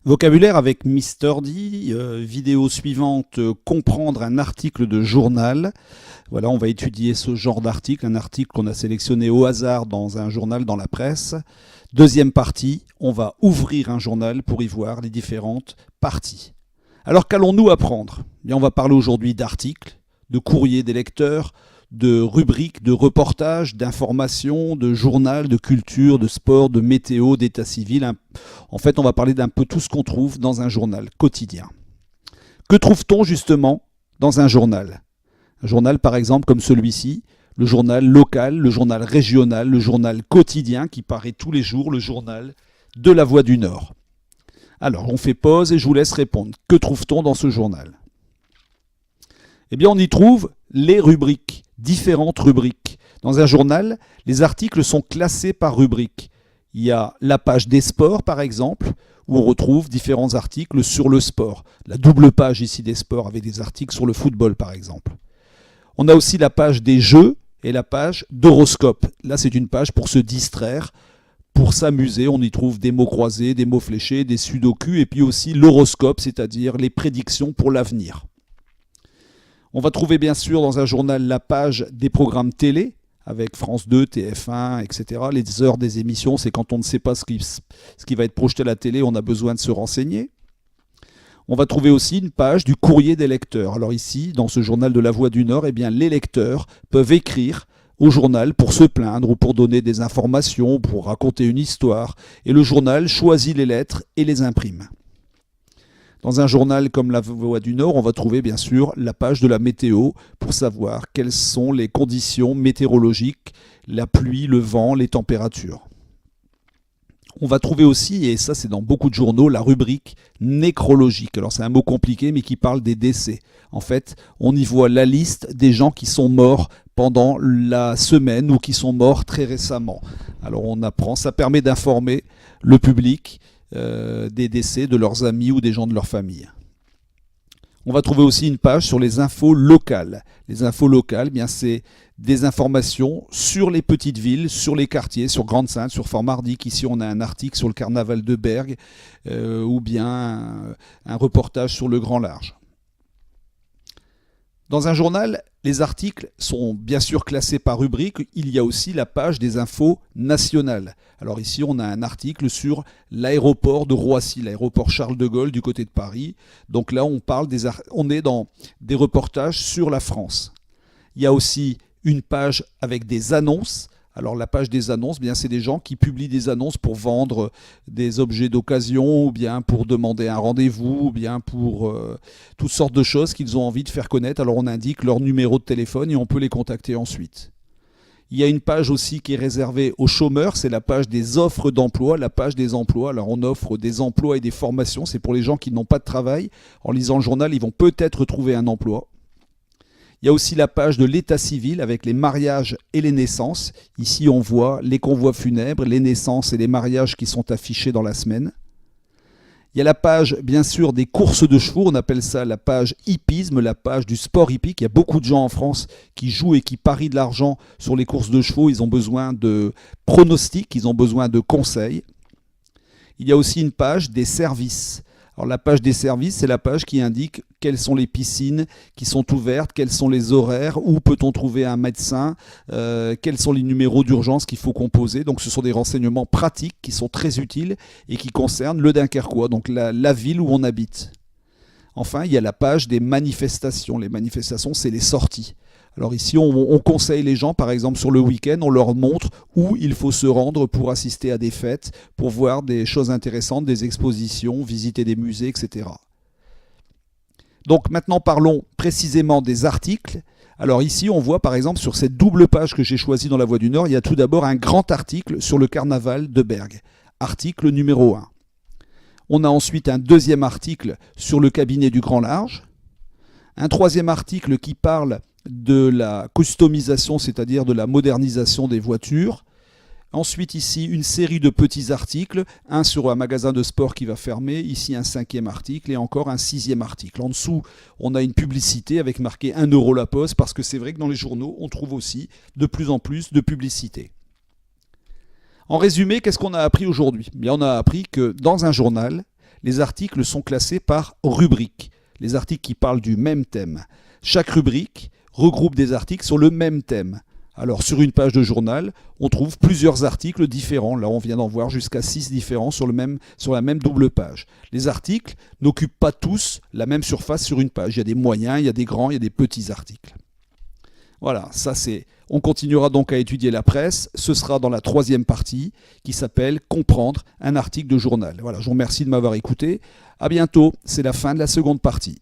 Vocabulaire avec Mister D, vidéo suivante, comprendre un article de journal. Voilà, on va étudier ce genre d'article, un article qu'on a sélectionné au hasard dans un journal dans la presse. Deuxième partie, on va ouvrir un journal pour y voir les différentes parties. Alors qu'allons-nous apprendre? Bien, on va parler aujourd'hui d'articles, de courriers des lecteurs, de rubriques, de reportages, d'informations, de journal, de culture, de sport, de météo, d'état civil. En fait, on va parler d'un peu tout ce qu'on trouve dans un journal quotidien. Que trouve-t-on justement dans un journal? Un journal par exemple comme celui-ci, le journal local, le journal régional, le journal quotidien qui paraît tous les jours, le journal de la Voix du Nord. Alors, on fait pause et je vous laisse répondre. Que trouve-t-on dans ce journal? Eh bien, on y trouve les rubriques, différentes rubriques. Dans un journal, les articles sont classés par rubrique. Il y a la page des sports, par exemple, où on retrouve différents articles sur le sport. La double page ici des sports avec des articles sur le football, par exemple. On a aussi la page des jeux et la page d'horoscope. Là, c'est une page pour se distraire, pour s'amuser. On y trouve des mots croisés, des mots fléchés, des sudoku, et puis aussi l'horoscope, c'est-à-dire les prédictions pour l'avenir. On va trouver bien sûr dans un journal la page des programmes télé, avec France 2, TF1, etc. Les heures des émissions, c'est quand on ne sait pas ce qui va être projeté à la télé, on a besoin de se renseigner. On va trouver aussi une page du courrier des lecteurs. Alors ici, dans ce journal de la Voix du Nord, eh bien, les lecteurs peuvent écrire au journal pour se plaindre ou pour donner des informations, pour raconter une histoire. Et le journal choisit les lettres et les imprime. Dans un journal comme la Voix du Nord, on va trouver bien sûr la page de la météo pour savoir quelles sont les conditions météorologiques, la pluie, le vent, les températures. On va trouver aussi, et ça c'est dans beaucoup de journaux, la rubrique nécrologique. Alors c'est un mot compliqué mais qui parle des décès. En fait, on y voit la liste des gens qui sont morts pendant la semaine ou qui sont morts très récemment. Alors on apprend, ça permet d'informer le public des décès de leurs amis ou des gens de leur famille. On va trouver aussi une page sur les infos locales. Les infos locales, bien c'est des informations sur les petites villes, sur les quartiers, sur Grande-Synthe, sur Fort-Mardic. Ici, on a un article sur le carnaval de Bergues ou bien un reportage sur le Grand Large. Dans un journal, les articles sont bien sûr classés par rubrique. Il y a aussi la page des infos nationales. Alors ici, on a un article sur l'aéroport de Roissy, l'aéroport Charles de Gaulle du côté de Paris. Donc là, on est dans des reportages sur la France. Il y a aussi une page avec des annonces. Alors la page des annonces, bien c'est des gens qui publient des annonces pour vendre des objets d'occasion ou bien pour demander un rendez-vous ou bien pour toutes sortes de choses qu'ils ont envie de faire connaître. Alors on indique leur numéro de téléphone et on peut les contacter ensuite. Il y a une page aussi qui est réservée aux chômeurs, c'est la page des offres d'emploi, la page des emplois. Alors on offre des emplois et des formations, c'est pour les gens qui n'ont pas de travail. En lisant le journal, ils vont peut-être trouver un emploi. Il y a aussi la page de l'état civil avec les mariages et les naissances. Ici, on voit les convois funèbres, les naissances et les mariages qui sont affichés dans la semaine. Il y a la page, bien sûr, des courses de chevaux. On appelle ça la page hippisme, la page du sport hippique. Il y a beaucoup de gens en France qui jouent et qui parient de l'argent sur les courses de chevaux. Ils ont besoin de pronostics, ils ont besoin de conseils. Il y a aussi une page des services. Alors la page des services, c'est la page qui indique quelles sont les piscines qui sont ouvertes, quels sont les horaires, où peut-on trouver un médecin, quels sont les numéros d'urgence qu'il faut composer. Donc ce sont des renseignements pratiques qui sont très utiles et qui concernent le Dunkerquois, donc la ville où on habite. Enfin, il y a la page des manifestations. Les manifestations, c'est les sorties. Alors ici, on conseille les gens, par exemple sur le week-end, on leur montre où il faut se rendre pour assister à des fêtes, pour voir des choses intéressantes, des expositions, visiter des musées, etc. Donc maintenant, parlons précisément des articles. Alors ici, on voit par exemple sur cette double page que j'ai choisie dans la Voix du Nord, il y a tout d'abord un grand article sur le carnaval de Bergues. Article numéro 1. On a ensuite un deuxième article sur le cabinet du Grand Large. Un troisième article qui parle de la customisation, c'est-à-dire de la modernisation des voitures. Ensuite ici une série de petits articles, un sur un magasin de sport qui va fermer, ici un cinquième article et encore un sixième article. En dessous on a une publicité avec marqué 1 € la poste parce que c'est vrai que dans les journaux on trouve aussi de plus en plus de publicité. En résumé, qu'est-ce qu'on a appris aujourd'hui? Bien, on a appris que dans un journal, Les articles sont classés par rubrique, les articles qui parlent du même thème. Chaque rubrique regroupe des articles sur le même thème. Alors sur une page de journal, on trouve plusieurs articles différents. Là, on vient d'en voir jusqu'à 6 différents sur la même double page. Les articles n'occupent pas tous la même surface sur une page. Il y a des moyens, il y a des grands, il y a des petits articles. Voilà, ça c'est. On continuera donc à étudier la presse. Ce sera dans la 3e partie qui s'appelle Comprendre un article de journal. Voilà, je vous remercie de m'avoir écouté. À bientôt, c'est la fin de la seconde partie.